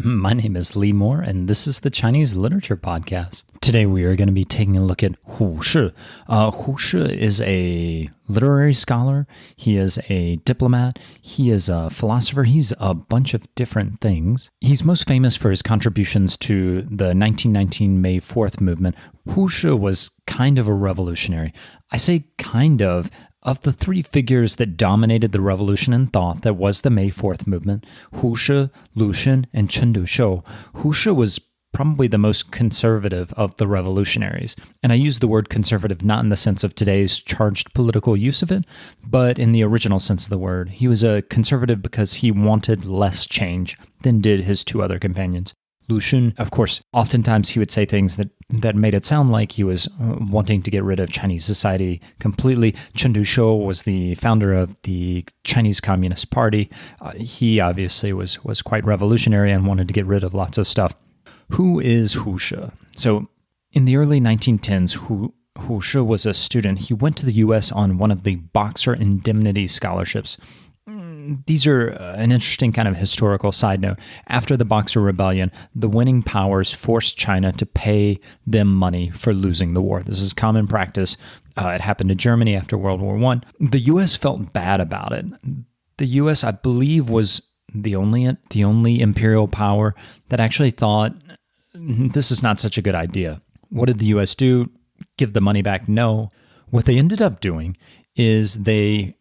My name is Lee Moore, and this is the Chinese Literature Podcast. Today we are going to be taking a look at Hu Shi. Hu Shi is a literary scholar. He is a diplomat. He is a philosopher. He's a bunch of different things. He's most famous for his contributions to the 1919 May 4th movement. Hu Shi was kind of a revolutionary. I say kind of. Of the three figures that dominated the revolution in thought that was the May 4th movement, Hu Shi, Lu Xun, and Chen Duxiu, Hu Shi was probably the most conservative of the revolutionaries. And I use the word conservative not in the sense of today's charged political use of it, but in the original sense of the word. He was a conservative because he wanted less change than did his two other companions. Lu Xun, of course, oftentimes he would say things that made it sound like he was wanting to get rid of Chinese society completely. Chen Duxiu was the founder of the Chinese Communist Party. He obviously was quite revolutionary and wanted to get rid of lots of stuff. Who is Hu Shi? So in the early 1910s, Hu Shi was a student. He went to the U.S. on one of the Boxer Indemnity scholarships. These are an interesting kind of historical side note. After the Boxer Rebellion, the winning powers forced China to pay them money for losing the war. This is common practice. It happened to Germany after World War I. The U.S. felt bad about it. The U.S., I believe, was the only imperial power that actually thought, this is not such a good idea. What did the U.S. do? Give the money back? No. What they ended up doing is they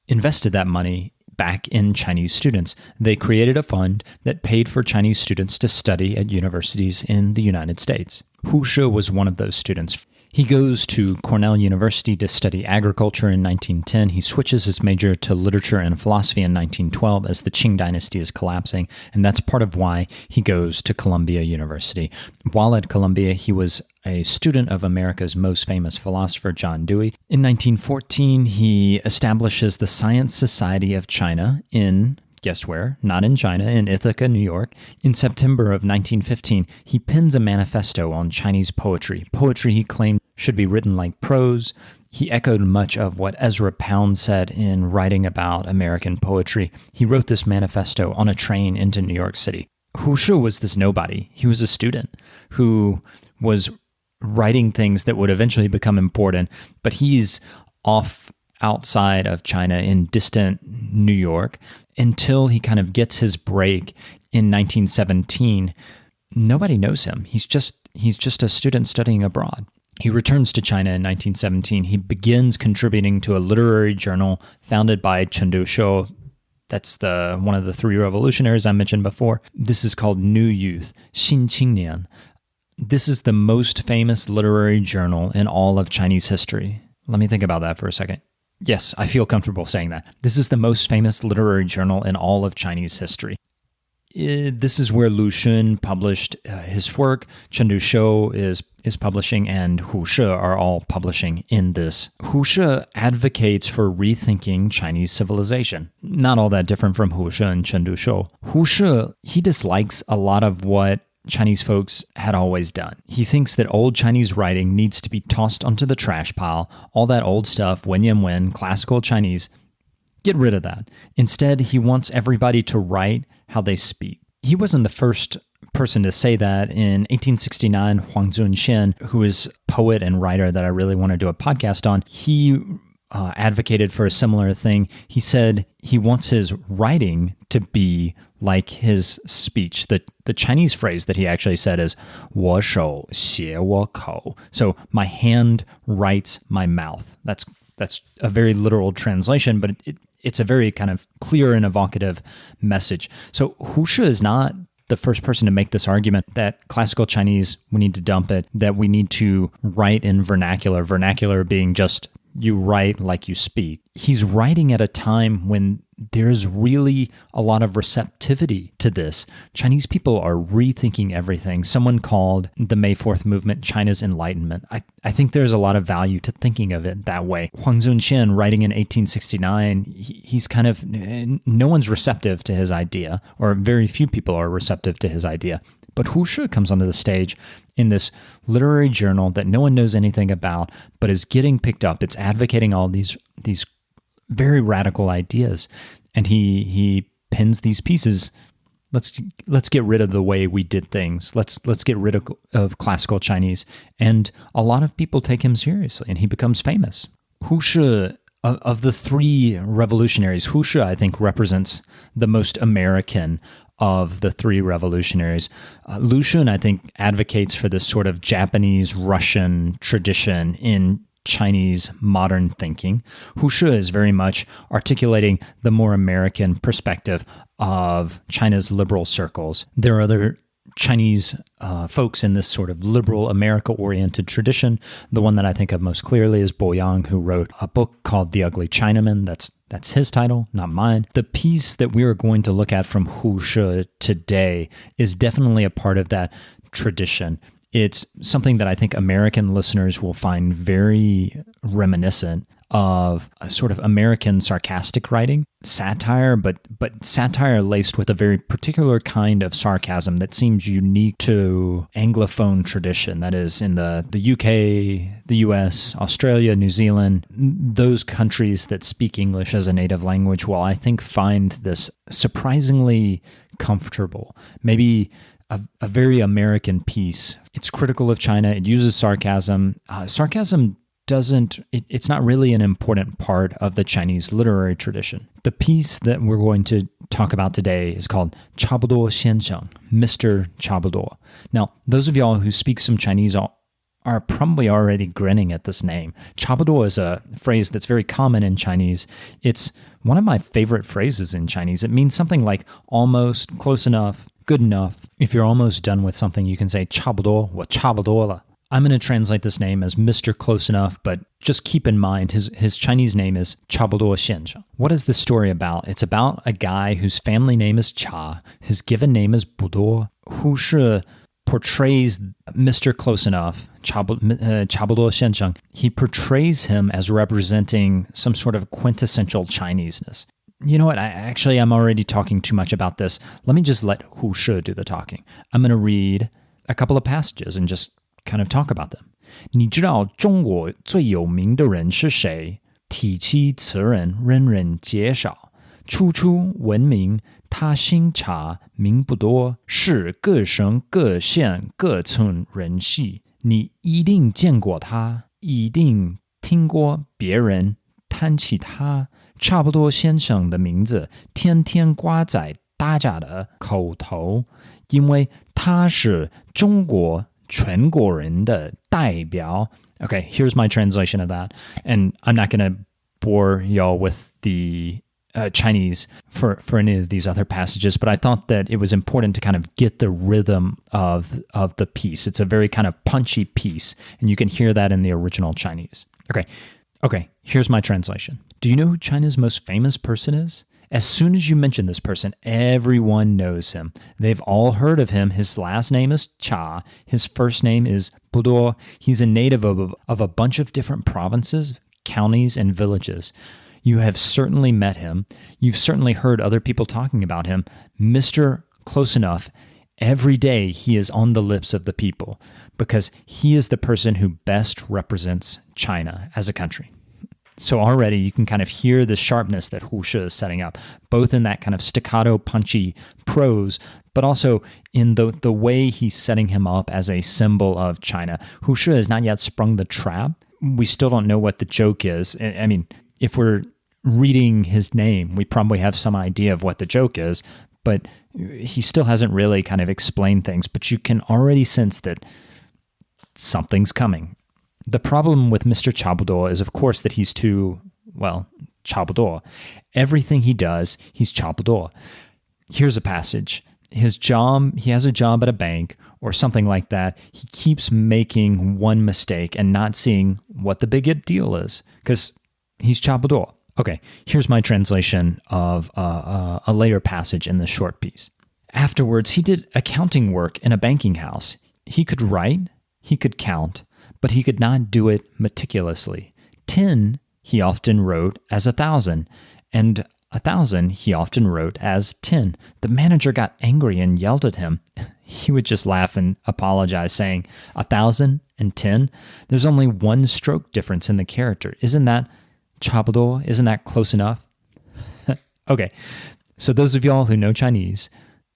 invested that money back in Chinese students. They created a fund that paid for Chinese students to study at universities in the United States. Hu Shi was one of those students. He goes to Cornell University to study agriculture in 1910. He switches his major to literature and philosophy in 1912 as the Qing dynasty is collapsing, and that's part of why he goes to Columbia University. While at Columbia, he was a student of America's most famous philosopher, John Dewey. In 1914, he establishes the Science Society of China in, guess where? Not in China, in Ithaca, New York. In September of 1915, he pens a manifesto on Chinese poetry. Poetry he claimed should be written like prose. He echoed much of what Ezra Pound said in writing about American poetry. He wrote this manifesto on a train into New York City. Hu Shi was this nobody. He was a student who was writing things that would eventually become important, but he's off outside of China in distant New York until he kind of gets his break in 1917. Nobody knows him. He's just a student studying abroad. He returns to China in 1917. He begins contributing to a literary journal founded by Chen Duxiu. That's one of the three revolutionaries I mentioned before. This is called New Youth, Xin Qingnian. This is the most famous literary journal in all of Chinese history. Let me think about that for a second. Yes, I feel comfortable saying that. This is the most famous literary journal in all of Chinese history. This is where Lu Xun published his work, Chen Duxiu is publishing, and Hu Shi are all publishing in this. Hu Shi advocates for rethinking Chinese civilization. Not all that different from Hu Shi and Chen Duxiu. Hu Shi, he dislikes a lot of what Chinese folks had always done. He thinks that old Chinese writing needs to be tossed onto the trash pile. All that old stuff, wen yan wen, classical Chinese, get rid of that. Instead, he wants everybody to write how they speak. He wasn't the first person to say that. In 1869, Huang Zunxian, who is a poet and writer that I really want to do a podcast on, he advocated for a similar thing. He said he wants his writing to be like his speech. The Chinese phrase that he actually said is 我手写我口. So my hand writes my mouth. That's a very literal translation, but it's a very kind of clear and evocative message. So Hu Shi is not the first person to make this argument that classical Chinese, we need to dump it, that we need to write in vernacular being just you write like you speak. He's writing at a time when there's really a lot of receptivity to this. Chinese people are rethinking everything. Someone called the May 4th movement China's Enlightenment. I think there's a lot of value to thinking of it that way. Huang Zunxian, writing in 1869, he's kind of, no one's receptive to his idea, or very few people are receptive to his idea. But Hu Shi comes onto the stage in this literary journal that no one knows anything about, but is getting picked up. It's advocating all these very radical ideas. And he pens these pieces let's get rid of the way we did things. Let's get rid of classical Chinese. And a lot of people take him seriously, and he becomes famous. Hu Shi, of the three revolutionaries, Hu Shi, I think, represents the most American of the three revolutionaries. Lu Xun, I think, advocates for this sort of Japanese-Russian tradition in Chinese modern thinking. Hu Shi is very much articulating the more American perspective of China's liberal circles. There are other Chinese folks in this sort of liberal America-oriented tradition. The one that I think of most clearly is Bo Yang, who wrote a book called The Ugly Chinaman. That's his title, not mine. The piece that we are going to look at from Hu Shi today is definitely a part of that tradition. It's something that I think American listeners will find very reminiscent of a sort of American sarcastic writing, satire, but satire laced with a very particular kind of sarcasm that seems unique to Anglophone tradition. That is, in the UK, the US, Australia, New Zealand, those countries that speak English as a native language will, I think, find this surprisingly comfortable, maybe a very American piece. It's critical of China. It uses sarcasm. Sarcasm it's not really an important part of the Chinese literary tradition. The piece that we're going to talk about today is called 差不多先生, Mr. 差不多. Now, those of y'all who speak some Chinese are probably already grinning at this name. 差不多 is a phrase that's very common in Chinese. It's one of my favorite phrases in Chinese. It means something like almost, close enough, good enough. If you're almost done with something, you can say 差不多, 我差不多了. I'm going to translate this name as Mr. Close Enough, but just keep in mind his Chinese name is 差不多先生. What is this story about? It's about a guy whose family name is Cha. His given name is Buduo. Hu Shi portrays Mr. Close Enough, 差不多先生. He portrays him as representing some sort of quintessential Chineseness. You know what? I'm already talking too much about this. Let me just let Hu Shi do the talking. I'm going to read a couple of passages and just kind of talk about them. 你知道中国最有名的人是谁？体妻词人人人皆晓，处处闻名，他姓查，名不多，是各省各县各村人系。你一定见过他，一定听过别人谈起他。差不多先生的名字天天挂在大家的口头，因为他是中国全国人的代表. Okay, here's my translation of that. And I'm not going to bore y'all with the Chinese for any of these other passages, but I thought that it was important to kind of get the rhythm of the piece. It's a very kind of punchy piece, and you can hear that in the original Chinese. Okay, here's my translation. Do you know who China's most famous person is? As soon as you mention this person, everyone knows him. They've all heard of him. His last name is Cha. His first name is Buduo. He's a native of a bunch of different provinces, counties, and villages. You have certainly met him. You've certainly heard other people talking about him. Mr. Close Enough, every day he is on the lips of the people because he is the person who best represents China as a country. So already you can kind of hear the sharpness that Hu Shi is setting up, both in that kind of staccato, punchy prose, but also in the way he's setting him up as a symbol of China. Hu Shi has not yet sprung the trap. We still don't know what the joke is. I mean, if we're reading his name, we probably have some idea of what the joke is, but he still hasn't really kind of explained things. But you can already sense that something's coming. The problem with Mr. 差不多 is, of course, that he's too, 差不多. Everything he does, he's 差不多. Here's a passage. He has a job at a bank or something like that. He keeps making one mistake and not seeing what the big deal is because he's 差不多. Okay, here's my translation of a later passage in this short piece. Afterwards, he did accounting work in a banking house. He could write, he could count, but he could not do it meticulously. 10 he often wrote as 1,000, and 1,000 he often wrote as 10. The manager got angry and yelled at him. He would just laugh and apologize, saying, 1,000 and 10? There's only one stroke difference in the character. Isn't that 差不多? Isn't that close enough? Okay, so those of y'all who know Chinese,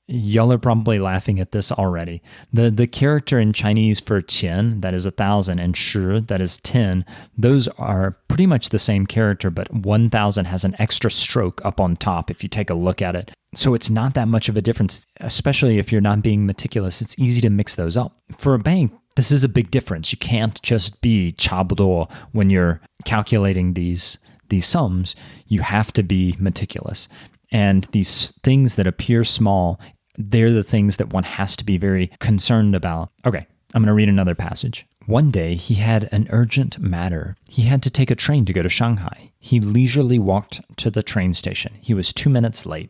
Y'all are probably laughing at this already. The character in Chinese for qian, that is 1,000, and shi, that is 10, those are pretty much the same character, but 1,000 has an extra stroke up on top if you take a look at it. So it's not that much of a difference, especially if you're not being meticulous. It's easy to mix those up. For a bank, this is a big difference. You can't just be 差不多 when you're calculating these sums. You have to be meticulous. And these things that appear small, they're the things that one has to be very concerned about. Okay, I'm going to read another passage. One day, he had an urgent matter. He had to take a train to go to Shanghai. He leisurely walked to the train station. He was 2 minutes late.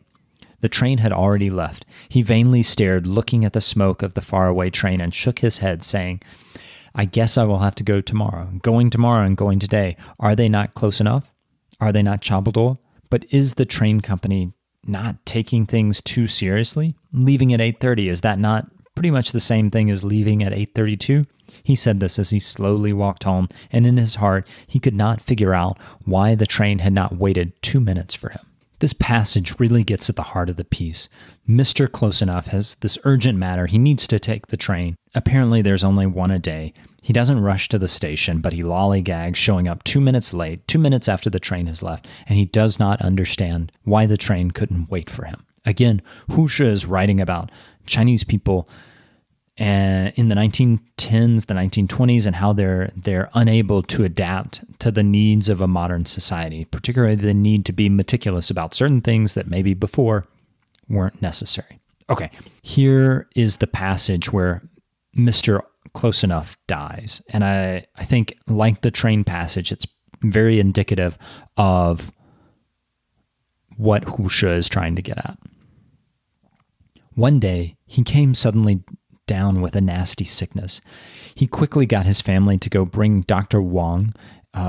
The train had already left. He vainly stared, looking at the smoke of the faraway train, and shook his head, saying, I guess I will have to go tomorrow. Going tomorrow and going today. Are they not close enough? Are they not 差不多? But is the train company not taking things too seriously? Leaving at 8:30, is that not pretty much the same thing as leaving at 8:32? He said this as he slowly walked home, and in his heart, he could not figure out why the train had not waited 2 minutes for him. This passage really gets at the heart of the piece. Mr. Close Enough has this urgent matter. He needs to take the train. Apparently, there's only one a day. He doesn't rush to the station, but he lollygags, showing up 2 minutes late, 2 minutes after the train has left, and he does not understand why the train couldn't wait for him. Again, Hu Shi is writing about Chinese people in the 1910s, the 1920s, and how they're unable to adapt to the needs of a modern society, particularly the need to be meticulous about certain things that maybe before weren't necessary. Okay, here is the passage where Mr. Close Enough dies. And I think, like the train passage, it's very indicative of what Hu Shi is trying to get at. One day, he came suddenly down with a nasty sickness. He quickly got his family to go bring Dr. Wang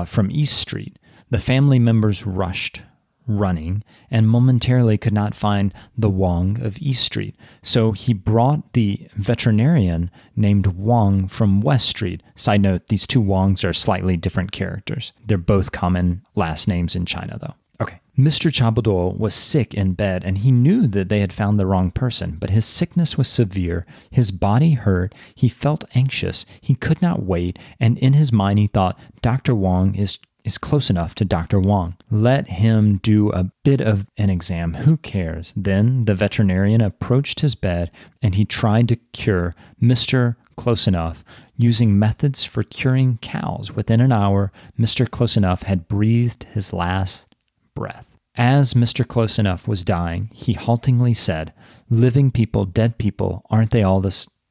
from East Street. The family members rushed, running, and momentarily could not find the Wang of East Street. So he brought the veterinarian named Wang from West Street. Side note, these two Wangs are slightly different characters. They're both common last names in China, though. Okay. Mr. 差不多 was sick in bed, and he knew that they had found the wrong person, but his sickness was severe. His body hurt. He felt anxious. He could not wait, and in his mind he thought, Dr. Wang is close enough to Dr. Wang. Let him do a bit of an exam. Who cares? Then the veterinarian approached his bed, and he tried to cure Mr. Close Enough using methods for curing cows. Within an hour, Mr. Close Enough had breathed his last breath. As Mr. Close Enough was dying, he haltingly said, living people, dead people, aren't they all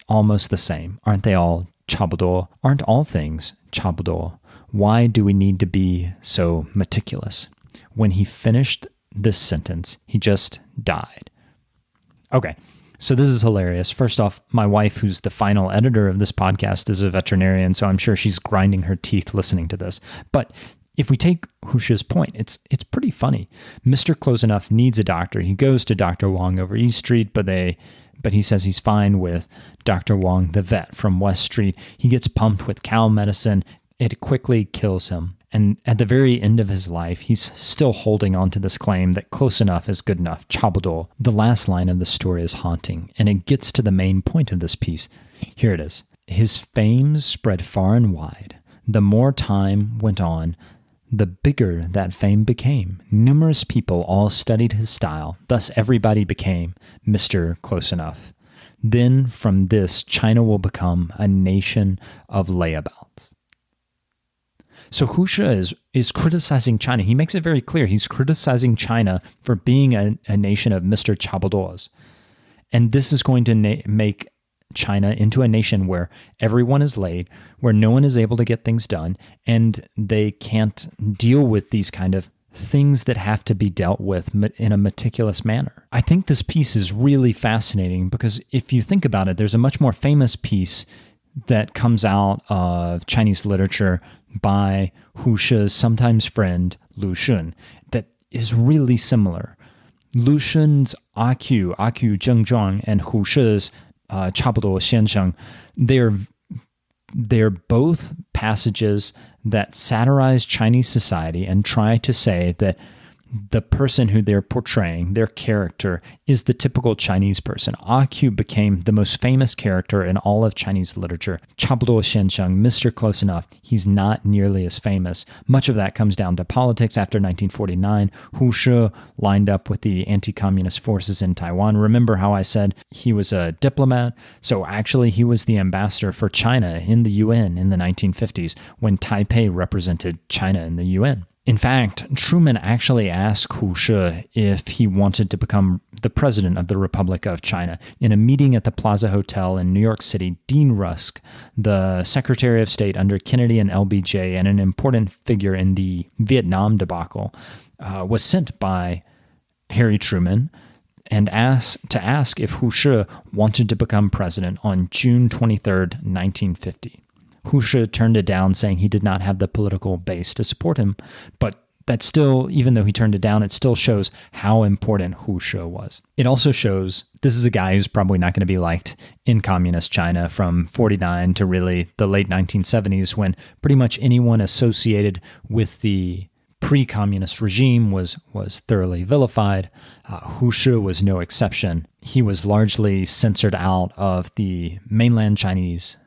almost the same? Aren't they all 差不多? Aren't all things 差不多? Why do we need to be so meticulous? When he finished this sentence, he just died. Okay, so this is hilarious. First off, my wife, who's the final editor of this podcast, is a veterinarian, so I'm sure she's grinding her teeth listening to this. But if we take Hu Shi's point, it's pretty funny. Mr. Close Enough needs a doctor. He goes to Dr. Wang over East Street, but he says he's fine with Dr. Wang, the vet from West Street. He gets pumped with cow medicine. It quickly kills him. And at the very end of his life, he's still holding on to this claim that close enough is good enough, 差不多. The last line of the story is haunting, and it gets to the main point of this piece. Here it is. His fame spread far and wide. The more time went on, the bigger that fame became. Numerous people all studied his style. Thus, everybody became Mr. Close Enough. Then, from this, China will become a nation of layabouts. So Hu Shi is criticizing China. He makes it very clear. He's criticizing China for being a nation of Mr. 差不多. And this is going to make China into a nation where everyone is laid, where no one is able to get things done, and they can't deal with these kind of things that have to be dealt with in a meticulous manner. I think this piece is really fascinating because if you think about it, there's a much more famous piece that comes out of Chinese literature by Hu Shi's sometimes friend Lu Xun that is really similar. Lu Xun's AQ Zhengzhuang, and Hu Shi's 差不多先生, they're both passages that satirize Chinese society and try to say that the person who they're portraying, their character, is the typical Chinese person. Hu became the most famous character in all of Chinese literature. 差不多先生, Mr. Close Enough, he's not nearly as famous. Much of that comes down to politics. After 1949, Hu Shi lined up with the anti-communist forces in Taiwan. Remember how I said he was a diplomat? So actually, he was the ambassador for China in the UN in the 1950s when Taipei represented China in the UN. In fact, Truman actually asked Hu Shi if he wanted to become the president of the Republic of China. In a meeting at the Plaza Hotel in New York City, Dean Rusk, the Secretary of State under Kennedy and LBJ and an important figure in the Vietnam debacle, was sent by Harry Truman and ask if Hu Shi wanted to become president on June 23rd, 1950. Hu Shi turned it down, saying he did not have the political base to support him. But that still, even though he turned it down, it still shows how important Hu Shi was. It also shows this is a guy who's probably not going to be liked in communist China from 49 to really the late 1970s, when pretty much anyone associated with the pre-communist regime was thoroughly vilified. Hu Shi was no exception. He was largely censored out of the mainland Chinese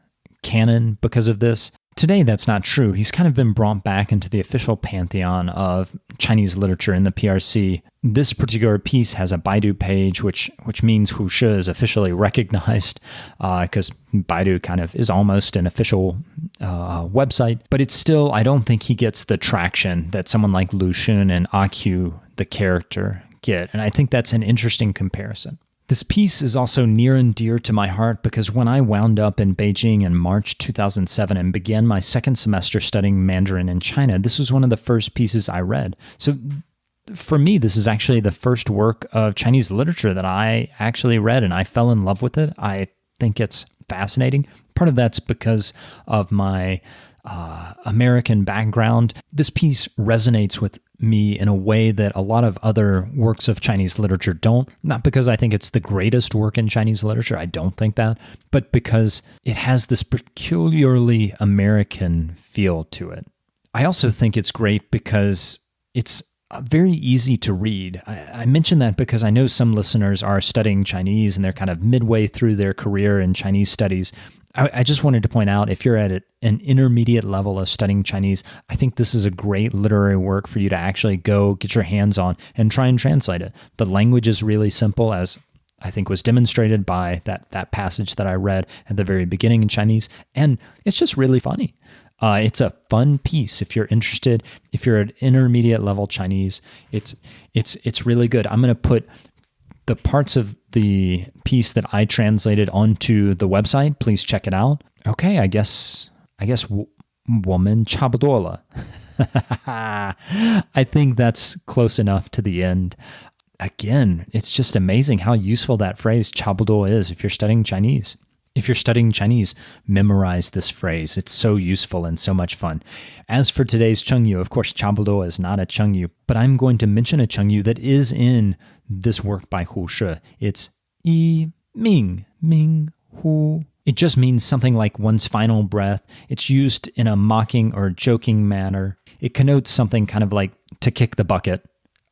canon because of this. Today, that's not true. He's kind of been brought back into the official pantheon of Chinese literature in the PRC. This particular piece has a Baidu page, which means Hu Shi is officially recognized, because Baidu kind of is almost an official website. But it's still, I don't think he gets the traction that someone like Lu Xun and Hu, the character, get. And I think that's an interesting comparison. This piece is also near and dear to my heart because when I wound up in Beijing in March 2007 and began my second semester studying Mandarin in China, this was one of the first pieces I read. So for me, this is actually the first work of Chinese literature that I actually read, and I fell in love with it. I think it's fascinating. Part of that's because of my American background. This piece resonates with me in a way that a lot of other works of Chinese literature don't. Not because I think it's the greatest work in Chinese literature, I don't think that, but because it has this peculiarly American feel to it. I also think it's great because it's very easy to read. I mention that because I know some listeners are studying Chinese and they're kind of midway through their career in Chinese studies. I just wanted to point out, if you're at an intermediate level of studying Chinese, I think this is a great literary work for you to actually go get your hands on and try and translate it. The language is really simple, as I think was demonstrated by that passage that I read at the very beginning in Chinese, and it's just really funny. It's a fun piece if you're interested. If you're at intermediate level Chinese, it's really good. I'm going to put the parts of the piece that I translated onto the website. Please check it out. Okay, I guess 我们差不多了. I think that's close enough to the end. Again, it's just amazing how useful that phrase 差不多 is if you're studying Chinese. If you're studying Chinese, memorize this phrase. It's so useful and so much fun. As for today's Chengyu, of course, 差不多 is not a Chengyu, but I'm going to mention a Chengyu that is in this work by Hu Shi. It's yi ming hu. It just means something like one's final breath. It's used in a mocking or joking manner. It connotes something kind of like to kick the bucket.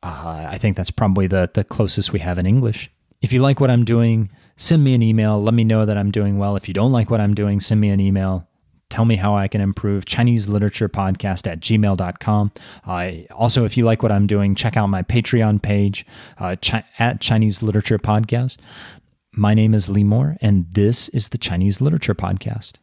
I think that's probably the closest we have in English. If you like what I'm doing, send me an email. Let me know that I'm doing well. If you don't like what I'm doing, send me an email. Tell me how I can improve. ChineseLiteraturepodcast@gmail.com. Also, if you like what I'm doing, check out my Patreon page at Chinese Literature Podcast. My name is Lee Moore, and this is the Chinese Literature Podcast.